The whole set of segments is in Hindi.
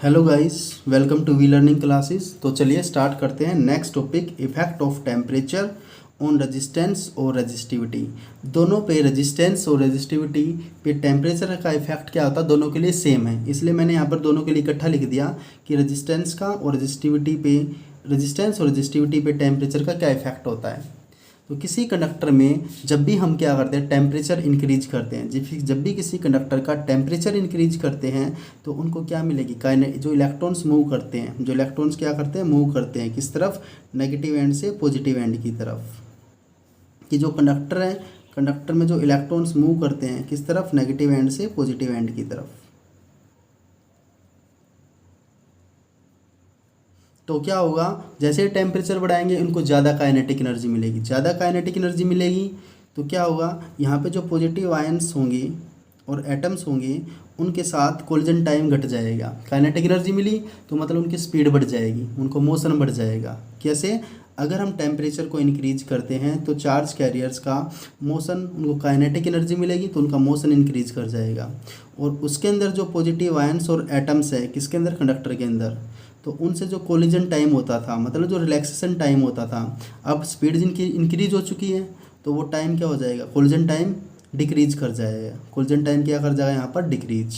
Hello guys, welcome to V learning classes. तो चलिए स्टार्ट करते हैं। Next topic, effect of temperature on resistance और रेजिस्टिविटी। दोनों पे रेजिस्टेंस और रेजिस्टिविटी पे टेम्परेचर का इफेक्ट क्या होता है, दोनों के लिए सेम है, इसलिए मैंने यहाँ पर दोनों के लिए इकट्ठा लिख दिया कि रेजिस्टेंस का और रेजिस्टिविटी पे टेम्परेचर का क्या इफेक्ट होता है। तो किसी कंडक्टर में जब भी हम क्या करते हैं, टेम्परेचर इंक्रीज करते हैं, जब भी किसी कंडक्टर का टेम्परेचर इंक्रीज करते हैं तो उनको क्या मिलेगी, जो इलेक्ट्रॉन्स मूव करते हैं, जो इलेक्ट्रॉन्स क्या करते हैं, मूव करते हैं किस तरफ, नेगेटिव एंड से पॉजिटिव एंड की तरफ। कि जो कंडक्टर है, कंडक्टर में जो इलेक्ट्रॉन्स मूव करते हैं किस तरफ, नेगेटिव एंड से पॉजिटिव एंड की तरफ। तो क्या होगा, जैसे टेम्परेचर बढ़ाएंगे उनको ज़्यादा काइनेटिक एनर्जी मिलेगी, ज़्यादा काइनेटिक एनर्जी मिलेगी तो क्या होगा, यहाँ पे जो पॉजिटिव आयंस होंगे और एटम्स होंगे उनके साथ कोलिजन टाइम घट जाएगा। काइनेटिक एनर्जी मिली तो मतलब उनकी स्पीड बढ़ जाएगी, उनको मोशन बढ़ जाएगा। कैसे, अगर हम टेम्परेचर को इंक्रीज करते हैं तो चार्ज कैरियर्स का मोशन, उनको काइनेटिक एनर्जी मिलेगी तो उनका मोशन इंक्रीज कर जाएगा। और उसके अंदर जो पॉजिटिव आयंस और एटम्स है, किसके अंदर, कंडक्टर के अंदर, तो उनसे जो कोलिजन टाइम होता था, मतलब जो रिलैक्सेशन टाइम होता था, अब स्पीड जिनकी इंक्रीज हो चुकी है तो वो टाइम क्या हो जाएगा, कोलिजन टाइम डिक्रीज कर जाएगा। कोलिजन टाइम क्या कर जाएगा यहाँ पर, डिक्रीज।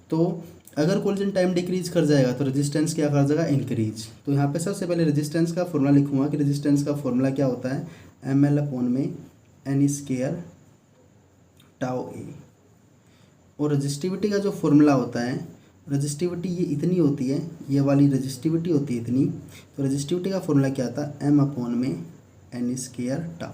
तो अगर कोलिजन टाइम डिक्रीज कर जाएगा तो रेजिस्टेंस क्या कर जाएगा, इंक्रीज। तो यहाँ पे सबसे पहले रेजिस्टेंस का फॉर्मूला लिखूंगा कि रेजिस्टेंस का फॉर्मूला क्या होता है, ml/n² टाउ ए। और रजिस्टिविटी का जो फॉर्मूला होता है, रजिस्टिविटी ये इतनी होती है, ये वाली रजिस्टिविटी होती है इतनी। तो रजिस्टिविटी का फॉर्मूला क्या था, m/n² टाउ।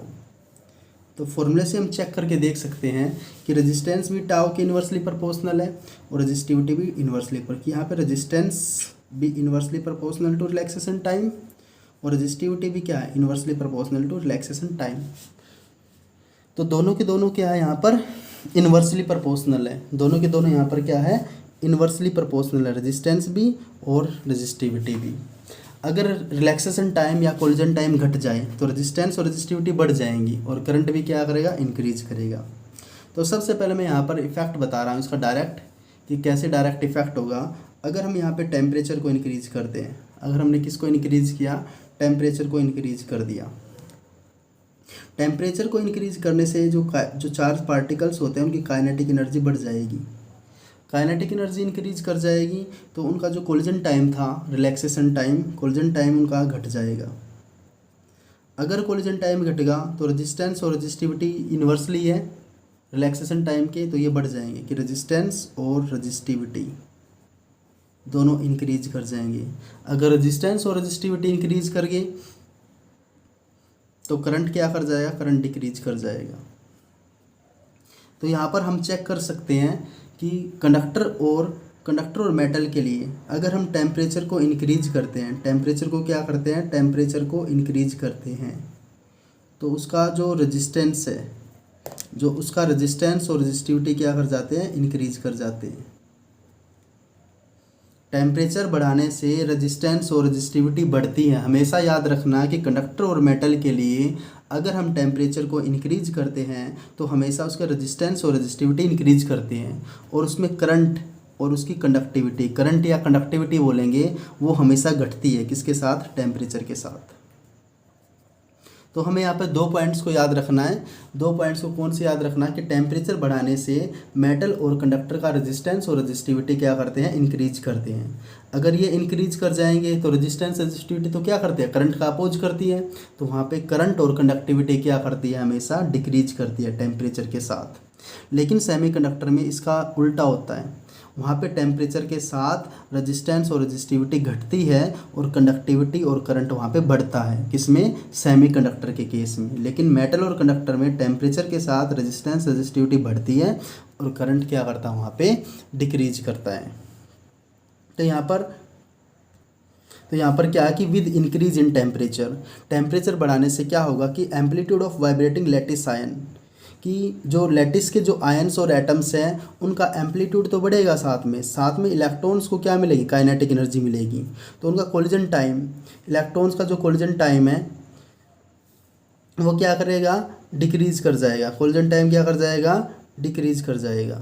तो फॉर्मूले से हम चेक करके देख सकते हैं कि रेजिस्टेंस भी टाउ के इन्वर्सली प्रोपोर्शनल है और रजिस्टिविटी भी इन्वर्सली पर, कि यहाँ पे रेजिस्टेंस भी inversely proportional to relaxation time और रजिस्टिविटी भी क्या है, inversely proportional to relaxation time. तो दोनों के दोनों क्या है, यहाँ पर इन्वर्सली प्रोपोर्शनल है, दोनों के दोनों यहाँ पर क्या है, इन्वर्सली प्रोपोर्शनल है, रेजिस्टेंस भी और रजिस्टिविटी भी। अगर रिलैक्सेशन टाइम या कोलिजन टाइम घट जाए तो रेजिस्टेंस और रजिस्टिविटी बढ़ जाएंगी और करंट भी क्या करेगा, इंक्रीज करेगा। तो सबसे पहले मैं यहाँ पर इफेक्ट बता रहा हूँ इसका डायरेक्ट, कि कैसे डायरेक्ट इफेक्ट होगा। अगर हम यहाँ पे टेम्परेचर को इंक्रीज करते हैं, अगर हमने किसको इंक्रीज किया, टेम्परेचर को इंक्रीज कर दिया। टेम्परेचर को इंक्रीज करने से जो चार्ज पार्टिकल्स होते हैं उनकी काइनेटिक एनर्जी बढ़ जाएगी, काइनेटिक एनर्जी इंक्रीज कर जाएगी तो उनका जो कोलिजन टाइम था, रिलैक्सेशन टाइम, कोलिजन टाइम उनका घट जाएगा। अगर कोलिजन टाइम घटेगा तो रेजिस्टेंस और रजिस्टिविटी इन्वर्सली है रिलैक्सेशन टाइम के, तो ये बढ़ जाएंगे कि रेजिस्टेंस और रजिस्टिविटी दोनों इंक्रीज कर जाएंगे। अगर रेजिस्टेंस और रजिस्टिविटी इंक्रीज कर गए तो करंट क्या कर जाएगा, करंट डिक्रीज कर जाएगा। तो यहाँ पर हम चेक कर सकते हैं कि कंडक्टर और मेटल के लिए अगर हम टेम्परेचर को इंक्रीज करते हैं, टेम्परेचर को क्या करते हैं, टेम्परेचर को इंक्रीज करते हैं, तो उसका जो रेजिस्टेंस है, जो उसका रेजिस्टेंस और रेजिस्टिविटी क्या कर जाते हैं, इंक्रीज कर जाते हैं। टेम्परेचर बढ़ाने से रेजिस्टेंस और रेजिस्टिविटी बढ़ती है। हमेशा याद रखना कि कंडक्टर और मेटल के लिए अगर हम टेम्परेचर को इंक्रीज करते हैं तो हमेशा उसका रेजिस्टेंस और रेजिस्टिविटी इंक्रीज करते हैं, और उसमें करंट और उसकी कंडक्टिविटी, करंट या कंडक्टिविटी बोलेंगे, वो हमेशा घटती है, किसके साथ, टेम्परेचर के साथ। तो हमें यहाँ पर 2 पॉइंट्स को याद रखना है। 2 पॉइंट्स को कौन से याद रखना है, कि टेम्परेचर बढ़ाने से मेटल और कंडक्टर का रेजिस्टेंस और रजिस्टिविटी क्या करते हैं, इंक्रीज करते हैं। अगर ये इंक्रीज कर जाएंगे तो रेजिस्टेंस रजिस्टिविटी तो क्या करते हैं, करंट का अपोज करती है, तो वहाँ पे करंट और कंडक्टिविटी क्या करती है, हमेशा डिक्रीज करती है टेम्परेचर के साथ। लेकिन सेमीकंडक्टर में इसका उल्टा होता है, वहाँ पे टेम्परेचर के साथ रेजिस्टेंस और रजिस्टिविटी घटती है और कंडक्टिविटी और करंट वहाँ पे बढ़ता है, किसमें, सेमीकंडक्टर के केस में। लेकिन मेटल और कंडक्टर में टेम्परेचर के साथ रेजिस्टेंस रजिस्टिविटी बढ़ती है और करंट क्या करता है, वहाँ पे डिक्रीज करता है। तो यहाँ पर क्या है कि with increase in temperature, temperature बढ़ाने से क्या होगा कि amplitude of vibrating lattice ion, कि जो लैटिस के जो आयंस और एटम्स हैं उनका एम्पलीट्यूड तो बढ़ेगा, साथ में इलेक्ट्रॉन्स को क्या मिलेगी, काइनेटिक एनर्जी मिलेगी। तो उनका कोलिजन टाइम, इलेक्ट्रॉन्स का जो कोलिजन टाइम है वो क्या करेगा, डिक्रीज कर जाएगा। कोलिजन टाइम क्या कर जाएगा, डिक्रीज कर जाएगा।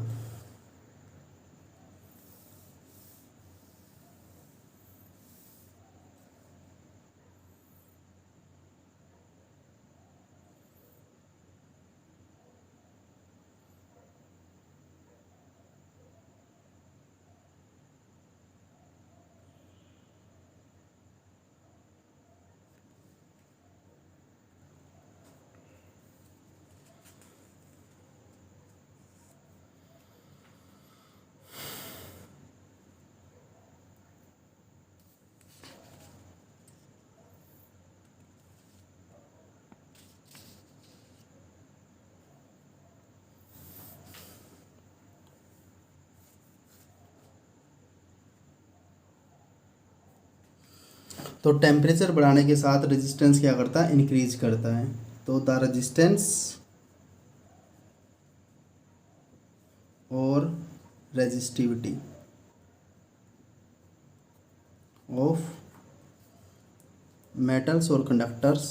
तो टेम्परेचर बढ़ाने के साथ रेजिस्टेंस क्या करता है, इंक्रीज करता है। तो द रेजिस्टेंस और रेजिस्टिविटी ऑफ मेटल्स और कंडक्टर्स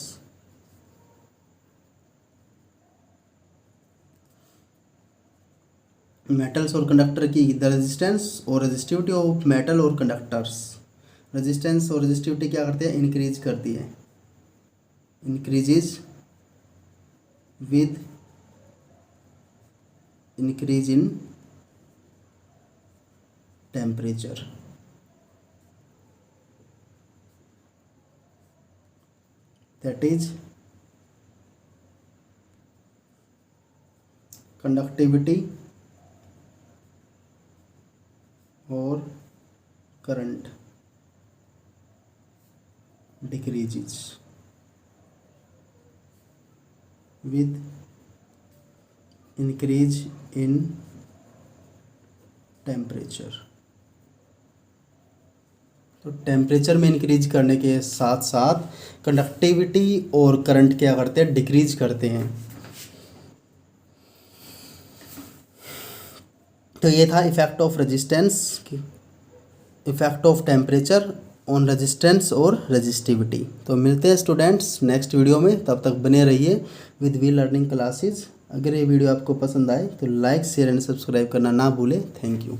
मेटल्स और कंडक्टर की द रेजिस्टेंस और रेजिस्टिविटी ऑफ मेटल और कंडक्टर्स, रेजिस्टेंस और रेजिस्टिविटी क्या करती है, इंक्रीज करती है, increases with increase in temperature. That is conductivity और current decreases with increase in temperature। तो टेम्परेचर में इंक्रीज करने के साथ साथ कंडक्टिविटी और करंट क्या करते हैं, डिक्रीज करते हैं। तो ये था effect of resistance, effect of temperature on resistance और रेजिस्टिविटी। तो मिलते हैं स्टूडेंट्स नेक्स्ट वीडियो में, तब तक बने रहिए विद वी लर्निंग क्लासेस। अगर ये वीडियो आपको पसंद आए तो लाइक शेयर एंड सब्सक्राइब करना ना भूलें। Thank you.